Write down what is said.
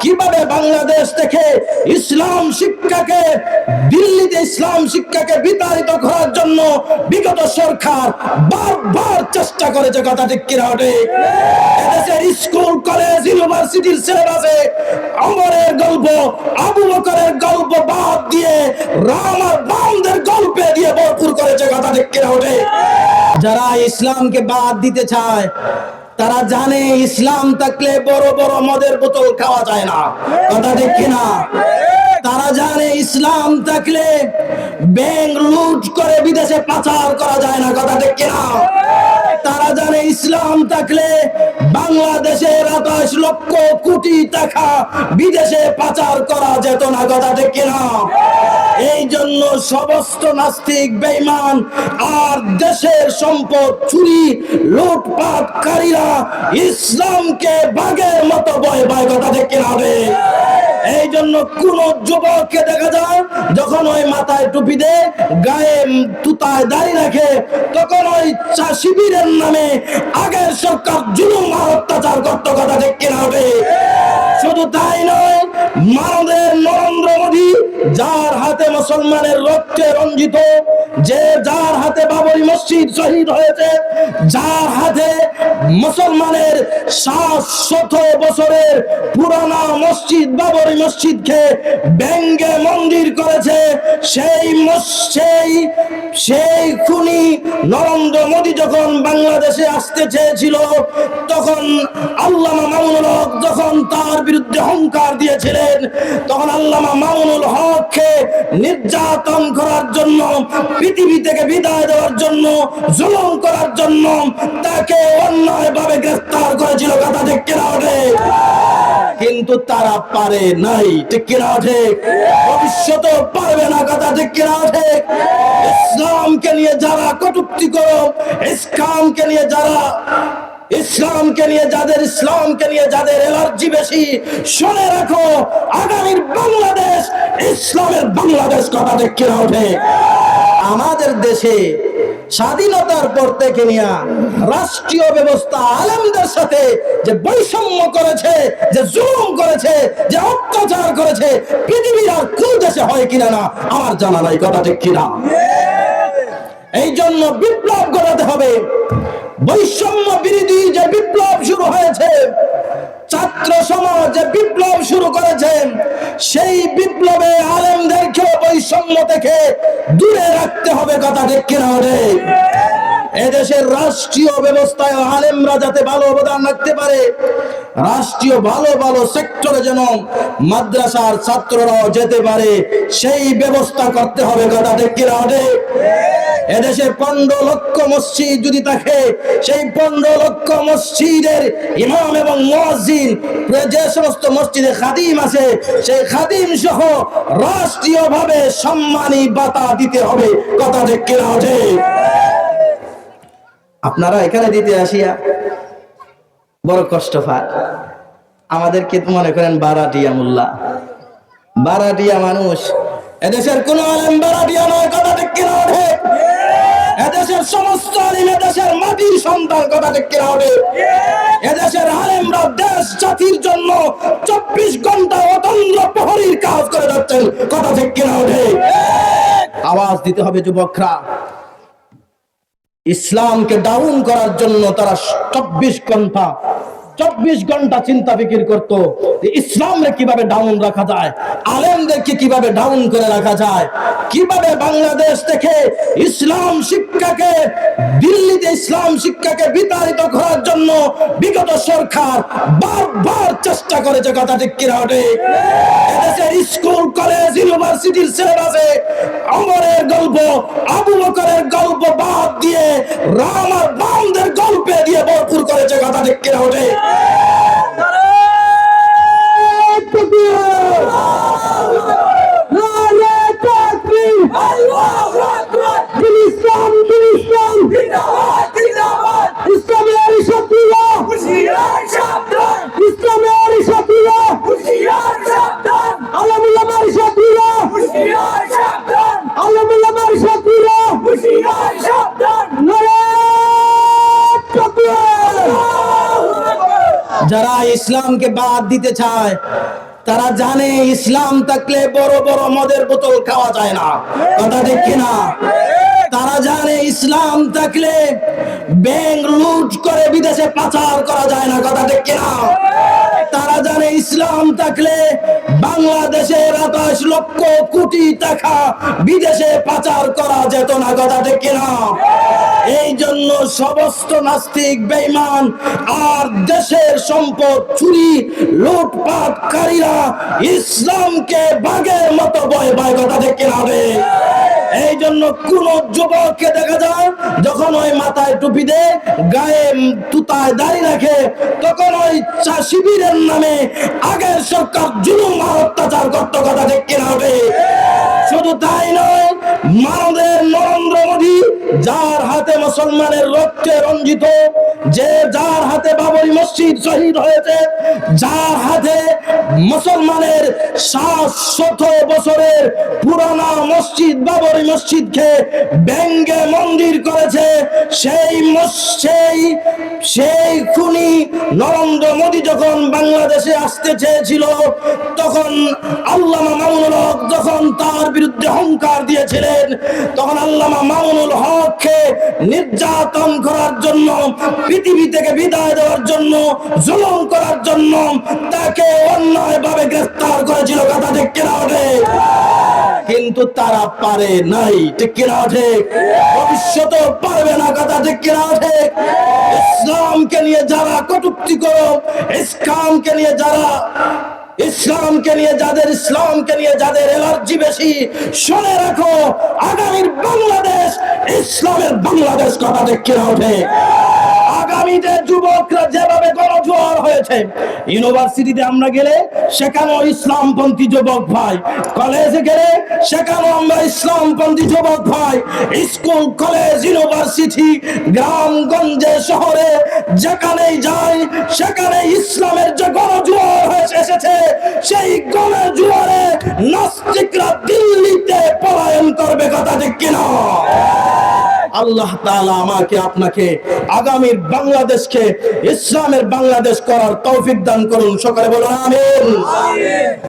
কিভাবে বাংলাদেশ থেকে ইসলাম শিক্ষাকে, দিল্লিতে ইসলাম শিক্ষাকে বিতাড়িত করার জন্য বিগত সরকার বারবার চেষ্টা করেছে, কথা ঠিক কিনা ওঠে? এদেশের স্কুল কলেজ ইউনিভার্সিটির সিলেবাসে ওমরের গল্প, আবু বকরের গল্প বাদ দিয়ে রাম আর বামদের গল্পে দিয়ে ভরপুর করেছে, কথা ঠিক কিনা ওঠে? যারা ইসলামকে বাদ দিতে চায় তারা জানে ইসলাম থাকলে বড় বড় মদের বোতল খাওয়া যায় না, কথা ঠিক কিনা? তারা জানে ইসলাম থাকলে ব্যাংক লুট করে বিদেশে পাচার করা যায় না, কথা ঠিক কিনা? তারা জানে ইসলাম থাকলে বাংলাদেশের 28 লক্ষ কোটি টাকা বিদেশে পাচার করা যেত না, কথা ঠিক কিনা? এই জন্য সমস্ত নাস্তিক বেঈমান আর দেশের সম্পদ চুরি লুটপাটকারীরা ইসলামকে বাঘের মতো ভয় পায়, কথা ঠিক কিনা? এই জন্য কোন যুবককে দেখা যায় যখন ওই মাথায় টুপি দেয়, গায়ে তুতায় দাড়ি রাখে, তখন ওই শিবিরের নামে আগের সরকার জুলুম আর অত্যাচার করত, কথা ঠিক কিনা? শুধু তাই নয়, মানবের নরেন্দ্র মোদী যার হাতে মুসলমানের রক্তে রঞ্জিত, যে যার হাতে বাবরি মসজিদ শহীদ হয়েছে, যার হাতে মুসলমানের 700 বছরের পুরানা মসজিদ বাবরি মসজিদকে ব্যঙ্গে মন্দির করেছে, সেই খুনি নরেন্দ্র মোদী যখন বাংলাদেশে আসতে চেয়েছিল, তখন আল্লামা মামুনুল হক যখন তার বিরুদ্ধে হুঙ্কার দিয়েছিলেন, তখন আল্লামা মামুনুল হককে নির্যাতন করার জন্য, পৃথিবী থেকে বিদায় দেওয়ার জন্য, জুলুম করার জন্য তাকে অন্যায়ভাবে গ্রেফতার করেছিল, কথা ঠিক কিনা ওঠে? কিন্তু তারা পারে নাই, ঠিক কিনা ওঠে? ভবিষ্যতে পারবে না, কথা ঠিক কিনা ওঠে? ইসলামকে নিয়ে যারা কটূক্তি করো, ইসলামকে নিয়ে যাদের এলার্জি বেশি, শুনে রাখো, আগামীর বাংলাদেশ ইসলামের বাংলাদেশ, কথা ঠিক কিনা ওঠে? আমাদের দেশে স্বাধীনতার পর থেকে নিয়ে রাষ্ট্রীয় ব্যবস্থা আলেমদের সাথে যে বৈষম্য করেছে, যে জুলুম করেছে, যে অত্যাচার করেছে, পৃথিবীর আর কোন দেশে হয় কিনা না আমার জানা নাই, কথা ঠিক কিনা? এই জন্য বিপ্লব ঘটাতে হবে। বৈষম্য বিরোধী যে বিপ্লব শুরু হয়েছে, ছাত্র সমাজ যে বিপ্লব শুরু করেছেন, সেই বিপ্লবে আলেমদেরকে বৈষম্য থেকে দূরে রাখতে হবে, কথা ঠিক কিনা? এদেশের রাষ্ট্রীয় ব্যবস্থায় আলেমরা যাতে ভালো অবদান রাখতে পারে, রাষ্ট্রীয় ভালো ভালো সেক্টরে যেন মাদ্রাসার ছাত্ররাও যেতে পারে, সেই ব্যবস্থা করতে হবে, কথা ঠিক কিনা? এদেশে 15 লক্ষ মসজিদ যদি থাকে, সেই 15 লক্ষ মসজিদের ইমাম এবং মুয়াজ্জিন, যে সমস্ত মসজিদে খাদিম আছে, সেই খাদিম সহ রাষ্ট্রীয়ভাবে সম্মানী ভাতা দিতে হবে, কথা ঠিক কিনা? আপনারা এখানে দিতে আসিয়া বড় কষ্ট পান। আমাদেরকে মনে করেন বারাটিয়া মোল্লা, বারাটিয়া মানুষ। এদেশের কোন আলেম বারাটিয়া নয়, কথা ঠিক কিনা? এদেশের সমস্ত আলেম এদেশের মাটির সন্তান, কথা ঠিক কিনা? এদেশের আলেমরা দেশ জাতির জন্য 24 ঘন্টা অতন্দ্র প্রহরীর কাজ করে যাচ্ছেন, কথা ঠিক কিনা? আওয়াজ দিতে হবে যুবকরা। ইসলামকে ডাউন করার জন্য তারা 24 ঘন্টা চিন্তা ফিকির করতো ইসলামকে কিভাবে ডাউন রাখা যায়, আলেমদেরকে কিভাবে ডাউন করে রাখা যায়, কিভাবে বাংলাদেশ থেকে ইসলাম শিক্ষাকে, দিল্লিতে ইসলাম শিক্ষাকে বিতাড়িত করার জন্য বিগত সরকার বারবার চেষ্টা করেছে, কথা ঠিক কিনা? এদেশের স্কুল কলেজ ইউনিভার্সিটির সিলেবাসে ওমরের গল্প, আবু বকরের গল্প বাদ দিয়ে রাম আর বামদের গল্পে দিয়ে ভরপুর করেছে, কথা ঠিক কিনা? যারা ইসলামকে বাদ দিতে চায় তারা জানে ইসলাম থাকলে বড় বড় মদের বোতল খাওয়া যায় না, কথা ঠিক কিনা? তারা জানে ইসলাম থাকলে ব্যাংক লুট করে বিদেশে পাচার করা যায় না, কথা ঠিক কিনা? তারা জানে ইসলাম থাকলে বাংলাদেশের 28 লক্ষ কোটি টাকা বিদেশে পাচার করা যেত না, কথা ঠিক কিনা? এই জন্য সমস্ত নাস্তিক বেঈমান আর দেশের সম্পদ চুরি লুটপাটকারীরা ইসলামকে বাঘের মতো ভয় পায়, কথা ঠিক কিনা? এই জন্য কোন যুবককে দেখা যায় যখন ওই মাথায় টুপি দেয়, গায়ে তুতায় দাড়ি রাখে, তখন ওই শিবিরের নামে আগের সরকার জুলুম আর অত্যাচার করত, কথা ঠিক কিনা? শুধু তাই নয়, মানবের নরেন্দ্র মোদী যার হাতে মুসলমানের রক্তে রঞ্জিত, যে যার হাতে বাবরি মসজিদ শহীদ হয়েছে, যার হাতে মুসলমানের 700 বছরের পুরানা মসজিদ বাবরি মসজিদকে ব্যঙ্গে মন্দির করেছে, সেই খুনি নরেন্দ্র মোদী যখন বাংলাদেশে আসতে চেয়েছিল, তখন আল্লামা মামুনুল হক যখন তার বিরুদ্ধে হুঙ্কার দিয়েছিলেন, তখন আল্লামা মামুনুল হককে নির্যাতন করার জন্য, পৃথিবী থেকে বিদায় দেওয়ার জন্য, জুলুম করার জন্য তাকে অন্যায়ভাবে গ্রেফতার করেছিল, কথা ঠিক কিনা? কিন্তু তারা পারে নাই, ঠিক কিনা? ভবিষ্যতে পারবে না, কথা ঠিক কিনা? ইসলামকে নিয়ে যারা কটূক্তি করো, ইসলামকে নিয়ে যাদের এলার্জি বেশি, শুনে রাখো, আগামীর বাংলাদেশ ইসলামের বাংলাদেশ, কথা ঠিক কিনা? আগামীতে যুবকরা যেভাবে গণজোয়ার হয়েছে, ইউনিভার্সিটিতে আমরা গেলে সেখানেও ইসলামপন্থী যুবক ভাই, কলেজে গেলে সেখানেও আমরা ইসলামপন্থী যুবক ভাই, স্কুল কলেজ ইউনিভার্সিটি গ্রামগঞ্জে শহরে যেখানেই যাই, সেখানে ইসলামের যে গণজোয়ার হয়েছে এসেছে, সেই গণজোয়ারে নাস্তিকরা দিল্লিতে পলায়ন করবে, কথা ঠিক কিনা? আল্লাহ তাআলা আমাকে আপনাকে আগামীর বাংলাদেশকে ইসলামের বাংলাদেশ করার তৌফিক দান করুন, সকলে বলুন আমিন।